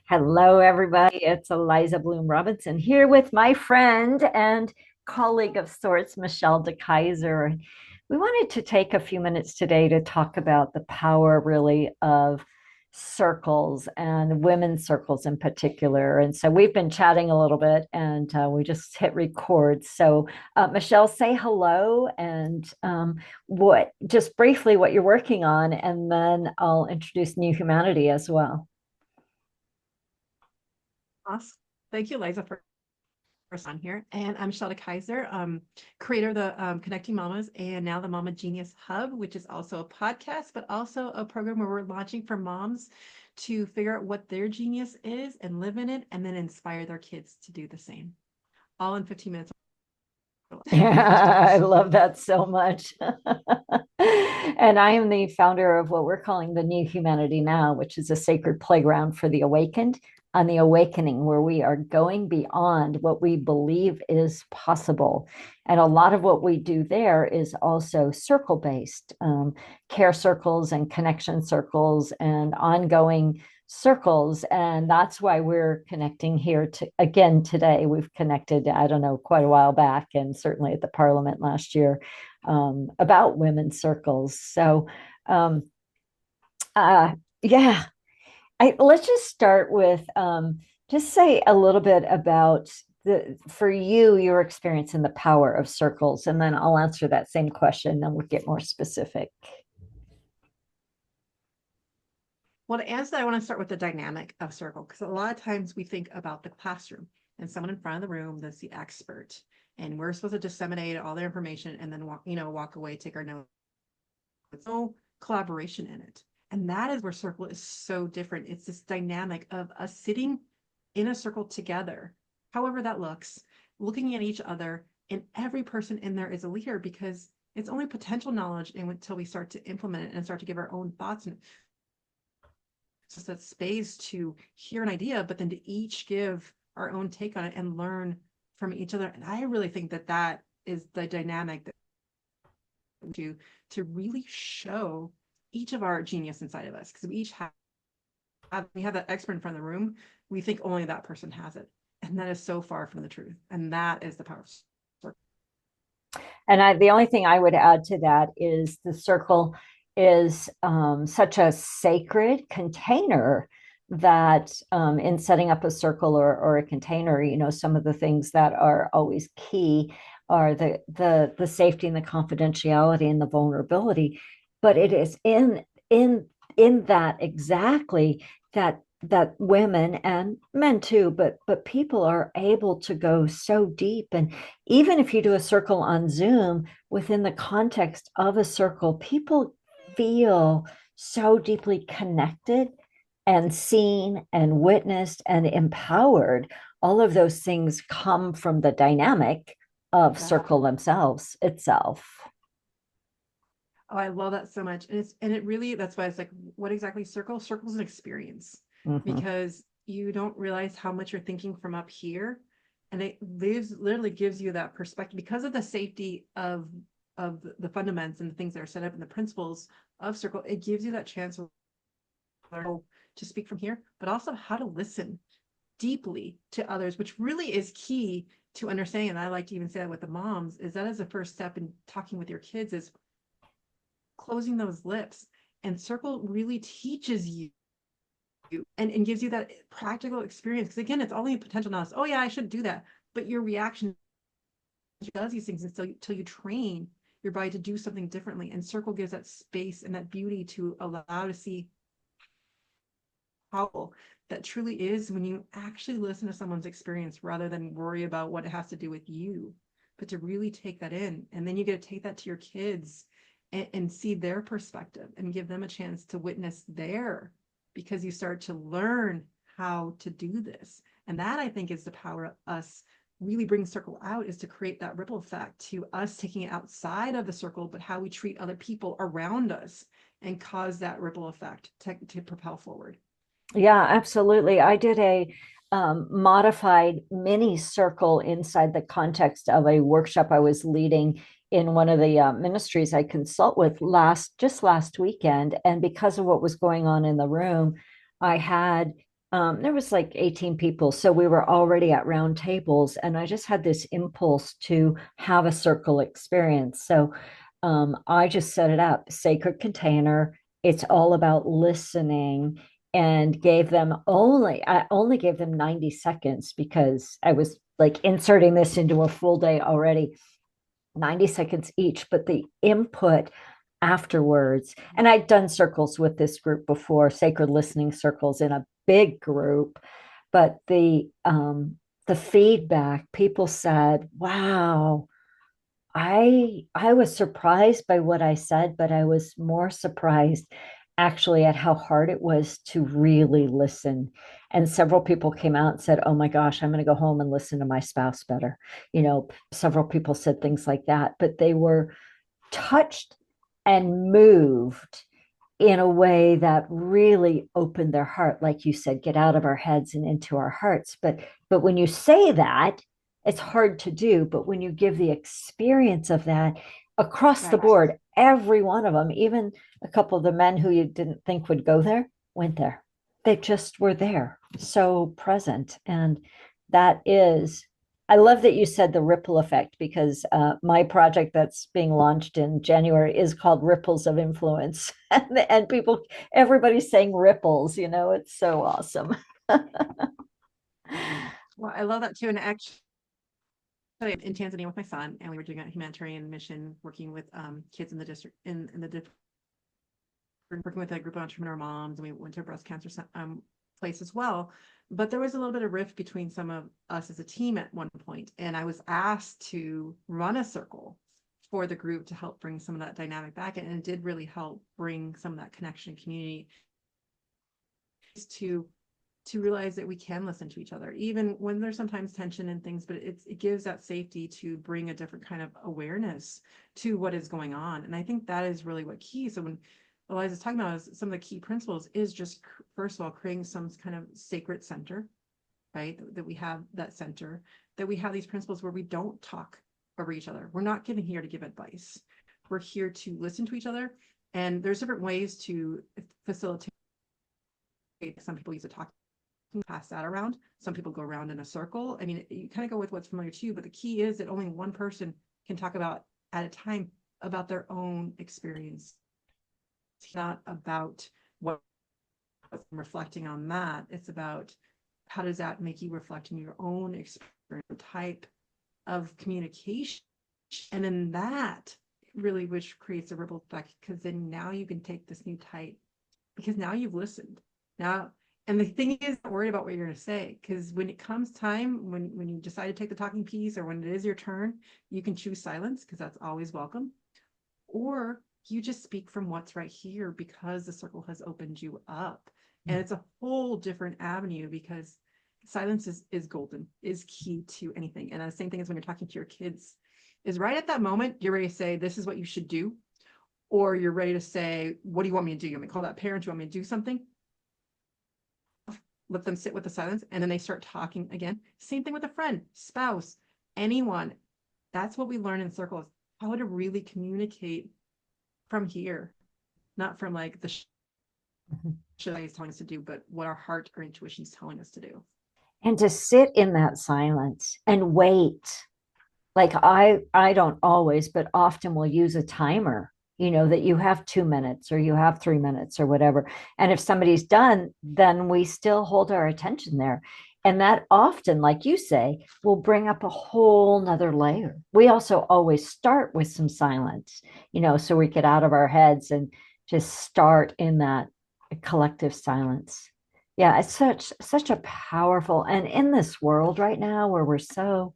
Hello, everybody. It's Eliza Bloom Robinson here with my friend and colleague of sorts, Michelle DeKeyser. We wanted to take a few minutes today to talk about the power, really, of circles and women's circles in particular. And so we've been chatting a little bit and we just hit record. So, Michelle, say hello and what, just briefly, what you're working on, and then I'll introduce New Humanity as well. Awesome. Thank you, Liza, for on here. And I'm Michelle DeKeyser, creator of the Connecting Mamas and now the Mama Genius Hub, which is also a podcast, but also a program where we're launching for moms to figure out what their genius is and live in it, and then inspire their kids to do the same. All in 15 minutes. I love that so much. And I am the founder of what we're calling the New Humanity Now, which is a sacred playground for the awakened and the awakening, where we are going beyond what we believe is possible. And a lot of what we do there is also circle based, care circles and connection circles and ongoing circles. And that's why we're connecting here to, again today. We've connected, I don't know, quite a while back, and certainly at the Parliament last year, about women's circles. So yeah, let's just start with just say a little bit about the for you, your experience in the power of circles, and then I'll answer that same question, then we'll get more specific. Well, to answer that, I want to start with the dynamic of circle, because a lot of times we think about the classroom and someone in front of the room that's the expert, and we're supposed to disseminate all their information and then walk away, take our notes. There's no collaboration in it. And that is where circle is so different. It's this dynamic of us sitting in a circle together, however that looks, looking at each other, and every person in there is a leader, because it's only potential knowledge until we start to implement it and start to give our own thoughts. And just that space to hear an idea, but then to each give our own take on it and learn from each other. And I really think that that is the dynamic that to really show each of our genius inside of us, because we each we have that expert in front of the room. We think only that person has it, and that is so far from the truth. And that is the power of circle. And the only thing I would add to that is the circle is such a sacred container that in setting up a circle or a container, some of the things that are always key are the safety and the confidentiality and the vulnerability. But it is in that exactly that women and men too, but people are able to go so deep. And even if you do a circle on Zoom, within the context of a circle, people feel so deeply connected and seen and witnessed and empowered. All of those things come from the dynamic of Yeah. circle themselves itself. Oh, I love that so much. And it really, that's why it's like, what exactly circle? Circle's an experience, Mhm. because you don't realize how much you're thinking from up here. And it lives literally gives you that perspective because of the safety of the fundamentals and the things that are set up in the principles of circle. It gives you that chance to learn to speak from here, but also how to listen deeply to others, which really is key to understanding. And I like to even say that with the moms, is that is the first step in talking with your kids, is closing those lips. And circle really teaches you and gives you that practical experience. Because again, it's only potential knowledge. Oh yeah, I shouldn't do that. But your reaction does these things until you train your body to do something differently. And circle gives that space and that beauty to allow to see how that truly is when you actually listen to someone's experience rather than worry about what it has to do with you, but to really take that in. And then you get to take that to your kids and see their perspective and give them a chance to witness their, because you start to learn how to do this. And that, I think, is the power of us really bring circle out, is to create that ripple effect to us taking it outside of the circle, but how we treat other people around us and cause that ripple effect to propel forward. Yeah, absolutely. I did a modified mini circle inside the context of a workshop I was leading in one of the ministries I consult with last weekend. And because of what was going on in the room, I had there was like 18 people. So we were already at round tables, and I just had this impulse to have a circle experience. So I just set it up, sacred container. It's all about listening, and I only gave them 90 seconds because I was like inserting this into a full day already, 90 seconds each, but the input afterwards, and I'd done circles with this group before, sacred listening circles in a big group, but the feedback, people said, wow, I was surprised by what I said, but I was more surprised actually at how hard it was to really listen. And several people came out and said, "Oh my gosh, I'm going to go home and listen to my spouse better." Several people said things like that, but they were touched and moved in a way that really opened their heart, like you said, get out of our heads and into our hearts. But when you say that, it's hard to do. But when you give the experience of that across the Right. board, every one of them, even a couple of the men who you didn't think would go there, went there. They just were there, so present. And that is, I love that you said the ripple effect, because my project that's being launched in January is called Ripples of Influence. And people, everybody's saying ripples, it's so awesome. Well, I love that too. And actually, in Tanzania with my son, and we were doing a humanitarian mission, working with kids in the district, in the different, working with a group of entrepreneur moms, and we went to a breast cancer place as well. But there was a little bit of rift between some of us as a team at one point, and I was asked to run a circle for the group to help bring some of that dynamic back, and it did really help bring some of that connection community to realize that we can listen to each other, even when there's sometimes tension and things, but it gives that safety to bring a different kind of awareness to what is going on. And I think that is really what key. So when Eliza's talking about is some of the key principles is just, first of all, creating some kind of sacred center, right? That we have that center, that we have these principles where we don't talk over each other. We're not getting here to give advice. We're here to listen to each other. And there's different ways to facilitate. Some people use a talking, pass that around. Some people go around in a circle. I mean, you kind of go with what's familiar to you, but the key is that only one person can talk about at a time about their own experience. It's not about what reflecting on that. It's about how does that make you reflect in your own experience, type of communication. And then that really, which creates a ripple effect, because then now you can take this new type, because now you've listened. Now, and the thing is, don't worry about what you're going to say, because when it comes time, when you decide to take the talking piece, or when it is your turn, you can choose silence, because that's always welcome. Or you just speak from what's right here, because the circle has opened you up. And it's a whole different avenue, because silence is golden, is key to anything. And the same thing as when you're talking to your kids, is right at that moment, you're ready to say, this is what you should do. Or you're ready to say, what do you want me to do? You want me to call that parent? You want me to do something? Let them sit with the silence, and then they start talking again. Same thing with a friend, spouse, anyone. That's what we learn in circles, how to really communicate from here, not from like the is telling us to do, but what our heart or intuition is telling us to do. And to sit in that silence and wait. Like I don't always, but often will use a timer, that you have 2 minutes or you have 3 minutes or whatever. And if somebody's done, then we still hold our attention there. And that often, like you say, will bring up a whole nother layer. We also always start with some silence, so we get out of our heads and just start in that collective silence. Yeah, it's such a powerful, and in this world right now where we're so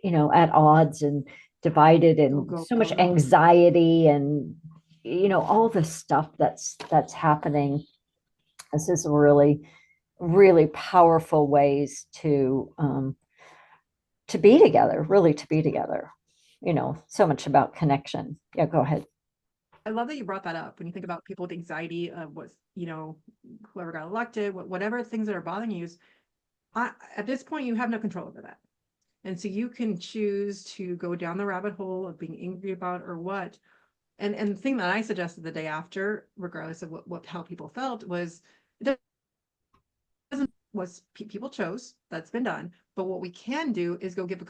at odds and divided, Go, and go, so much go, go. anxiety, and all the stuff that's happening. This is really, really powerful ways to be together, really to be together. So much about connection. Yeah, go ahead. I love that you brought that up. When you think about people with anxiety of what's, whoever got elected, whatever things that are bothering you, at this point, you have no control over that. And so you can choose to go down the rabbit hole of being angry about or what. And the thing that I suggested the day after, regardless of how people felt, was was people chose, that's been done. But what we can do is go give a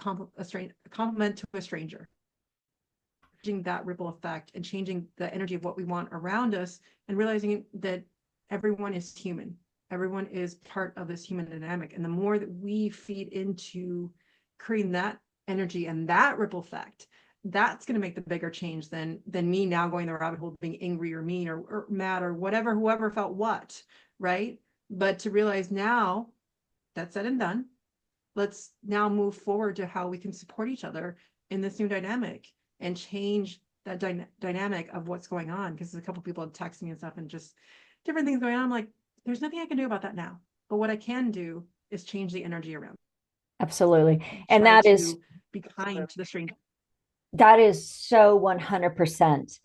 compliment to a stranger, changing that ripple effect and changing the energy of what we want around us, and realizing that everyone is human. Everyone is part of this human dynamic. And the more that we feed into creating that energy and that ripple effect, that's going to make the bigger change than me now going the rabbit hole, being angry or mean or mad or whatever, whoever felt what, right? But to realize now, that's said and done, let's now move forward to how we can support each other in this new dynamic and change that dynamic of what's going on. Because a couple people have texted me and stuff and just different things going on. I'm like, there's nothing I can do about that now. But what I can do is change the energy around. Absolutely. And Try to be kind to the stranger. that is so 100%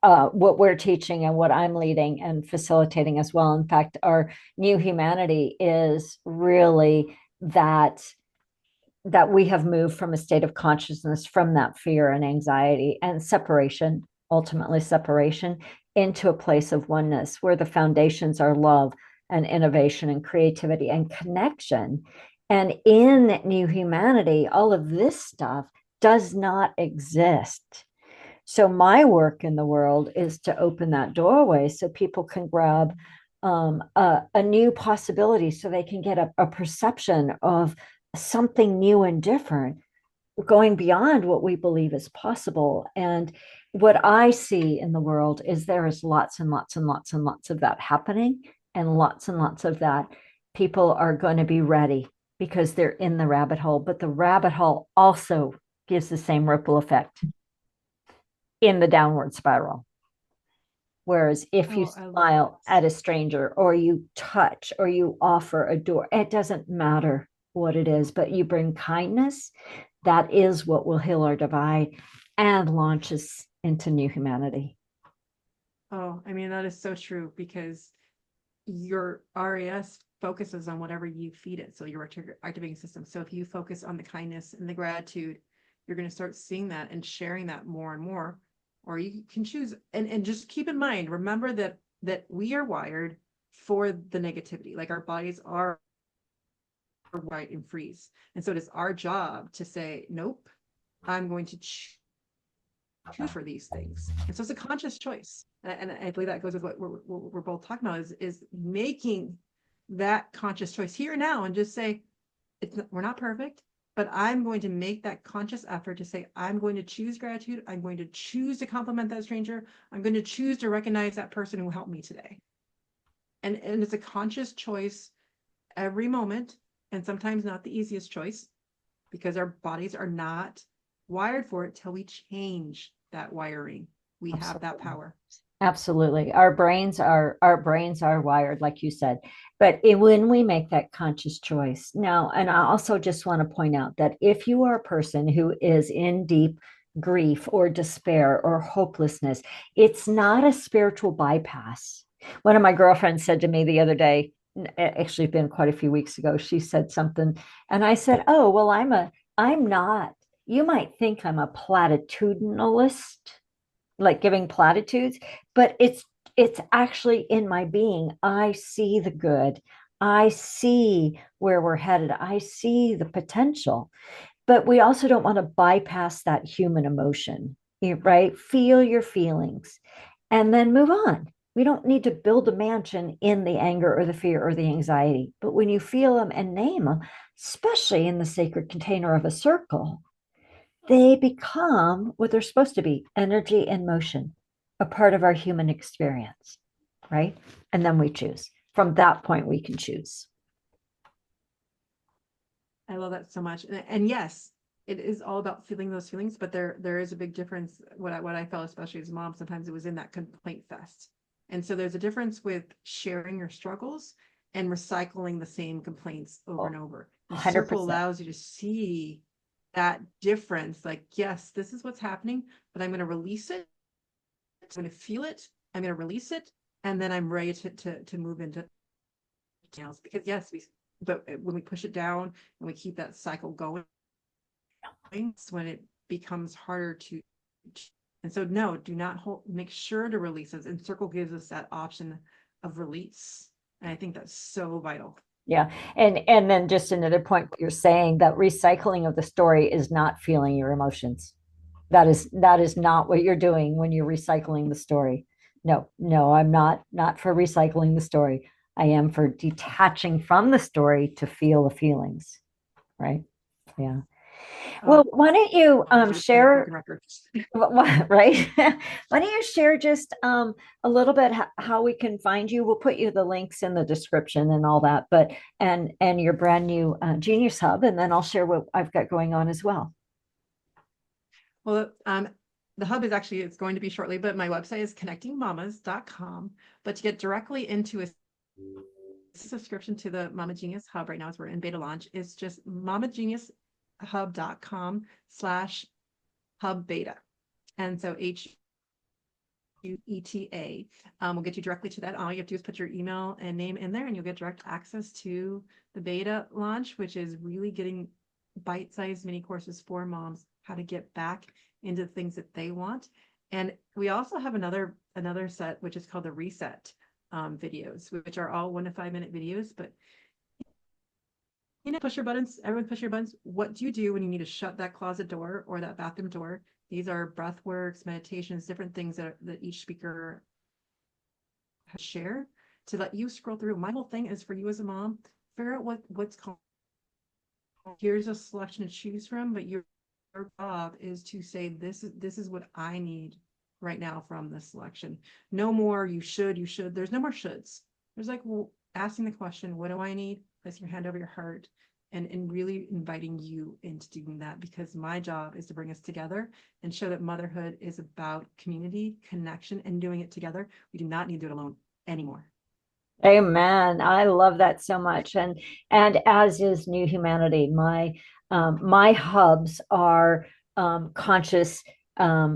what we're teaching and what I'm leading and facilitating as well. In fact, our new humanity is really that we have moved from a state of consciousness from that fear and anxiety and separation, ultimately separation, into a place of oneness where the foundations are love and innovation and creativity and connection. And in new humanity, all of this stuff does not exist. So my work in the world is to open that doorway so people can grab a new possibility, so they can get a perception of something new and different, going beyond what we believe is possible. And what I see in the world is there is lots and lots and lots and lots of that happening, and lots of that people are going to be ready because they're in the rabbit hole. But the rabbit hole also gives the same ripple effect in the downward spiral. Whereas if you smile at a stranger, or you touch, or you offer a door, it doesn't matter what it is, but you bring kindness, that is what will heal our divide and launch us into new humanity. Oh, I mean, that is so true, because your RAS focuses on whatever you feed it. So your activating system. So if you focus on the kindness and the gratitude, you're going to start seeing that and sharing that more and more. Or you can choose, and just keep in mind, remember that we are wired for the negativity. Like our bodies are white and freeze. And so it is our job to say, nope, I'm going to choose for these things. And so it's a conscious choice. And I believe that goes with what we're both talking about, is making that conscious choice here and now, and just say, we're not perfect, but I'm going to make that conscious effort to say, I'm going to choose gratitude. I'm going to choose to compliment that stranger. I'm going to choose to recognize that person who helped me today. And it's a conscious choice every moment, and sometimes not the easiest choice, because our bodies are not wired for it till we change that wiring. We have that power. Absolutely. Our brains are wired, like you said. But when we make that conscious choice now, and I also just want to point out that if you are a person who is in deep grief or despair or hopelessness, it's not a spiritual bypass. One of my girlfriends said to me the other day, actually been quite a few weeks ago, she said something, and I said, "Oh, well, I'm not. You might think I'm a platitudinalist, like giving platitudes, but it's actually in my being. I see the good. I see where we're headed. I see the potential." But we also don't want to bypass that human emotion, right? Feel your feelings and then move on. We don't need to build a mansion in the anger or the fear or the anxiety. But when you feel them and name them, especially in the sacred container of a circle, they become what they're supposed to be: energy and motion, a part of our human experience, right? And then we choose. From that point, we can choose. I love that so much. And yes, it is all about feeling those feelings, but there is a big difference. What I felt, especially as a mom, sometimes it was in that complaint fest. And so there's a difference with sharing your struggles and recycling the same complaints over and over. The circle 100%. allows you to see that difference. Like, yes, this is what's happening, but I'm going to release it. I'm going to feel it. I'm going to release it. And then I'm ready to move into else. Because yes, but when we push it down and we keep that cycle going, it's when it becomes harder to. And so no, do not hold, make sure to release us. And circle gives us that option of release. And I think that's so vital. Yeah. And then just another point, you're saying that recycling of the story is not feeling your emotions. That is not what you're doing when you're recycling the story. No, no, I'm not for recycling the story. I am for detaching from the story to feel the feelings, right? Yeah. Oh, Well, why don't you I'm a share broken record. right? Why don't you share just a little bit how we can find you? We'll put you the links in the description and all that, but and your brand new Genius Hub, and then I'll share what I've got going on as well. Well, the hub is actually, it's going to be shortly, but my website is connectingmamas.com. But to get directly into a subscription to the Mama Genius Hub right now, as we're in beta launch, is just mamageniushub.com/hub beta. And so HUETA will get you directly to that. All you have to do is put your email and name in there, and you'll get direct access to the beta launch, which is really getting bite-sized mini courses for moms, how to get back into the things that they want. And we also have another set, which is called the reset videos, which are all 1 to 5 minute videos. But push your buttons, everyone push your buttons. What do you do when you need to shut that closet door or that bathroom door? These are breath works, meditations, different things that each speaker has share to let you scroll through. My whole thing is for you as a mom, figure out what's called. Here's a selection to choose from, but your job is to say, this is what I need right now from this selection. No more you should. There's no more shoulds. There's like, well, asking the question, what do I need? Placing your hand over your heart and really inviting you into doing that, because my job is to bring us together and show that motherhood is about community, connection, and doing it together. We do not need to do it alone anymore. Amen. I love that so much, and as is New Humanity. My hubs are conscious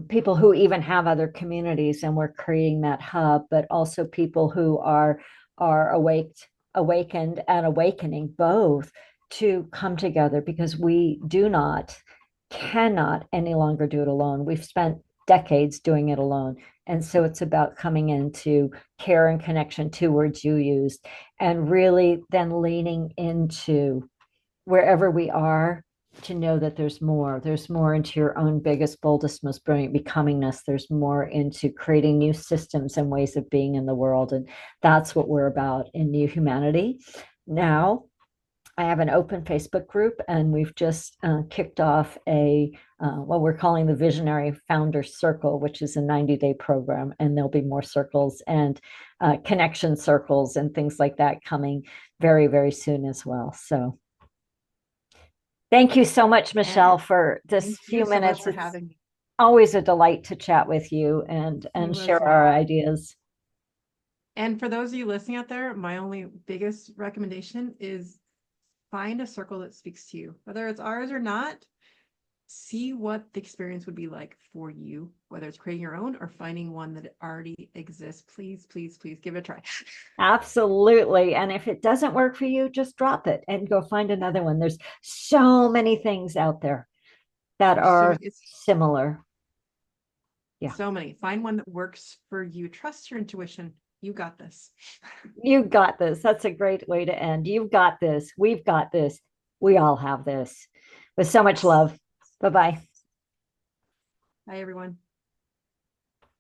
people who even have other communities, and we're creating that hub, but also people who are awakened, and awakening both to come together because we cannot any longer do it alone. We've spent decades doing it alone. And so it's about coming into care and connection, two words you used, and really then leaning into wherever we are to know that there's more. There's more into your own biggest, boldest, most brilliant becomingness. There's more into creating new systems and ways of being in the world. And that's what we're about in New Humanity. Now, I have an open Facebook group, and we've just kicked off what we're calling the Visionary Founder Circle, which is a 90-day program. And there'll be more circles and connection circles and things like that coming very, very soon as well. So thank you so much, And Michelle, for this thank you few so much minutes. for It's having me. always a delight to chat with you It and was share a our lot. ideas. And for those of you listening out there, my only biggest recommendation is find a circle that speaks to you, whether it's ours or not. See what the experience would be like for you, whether it's creating your own or finding one that already exists. Please, please, please give it a try. Absolutely. And if it doesn't work for you, just drop it and go find another one. There's so many things out there that There's so are many, it's similar. Yeah. so many. Find one that works for you. Trust your intuition. You got this. You got this. That's a great way to end. You've got this. We've got this. We all have this. With so much Yes. love. Bye bye. Bye, everyone.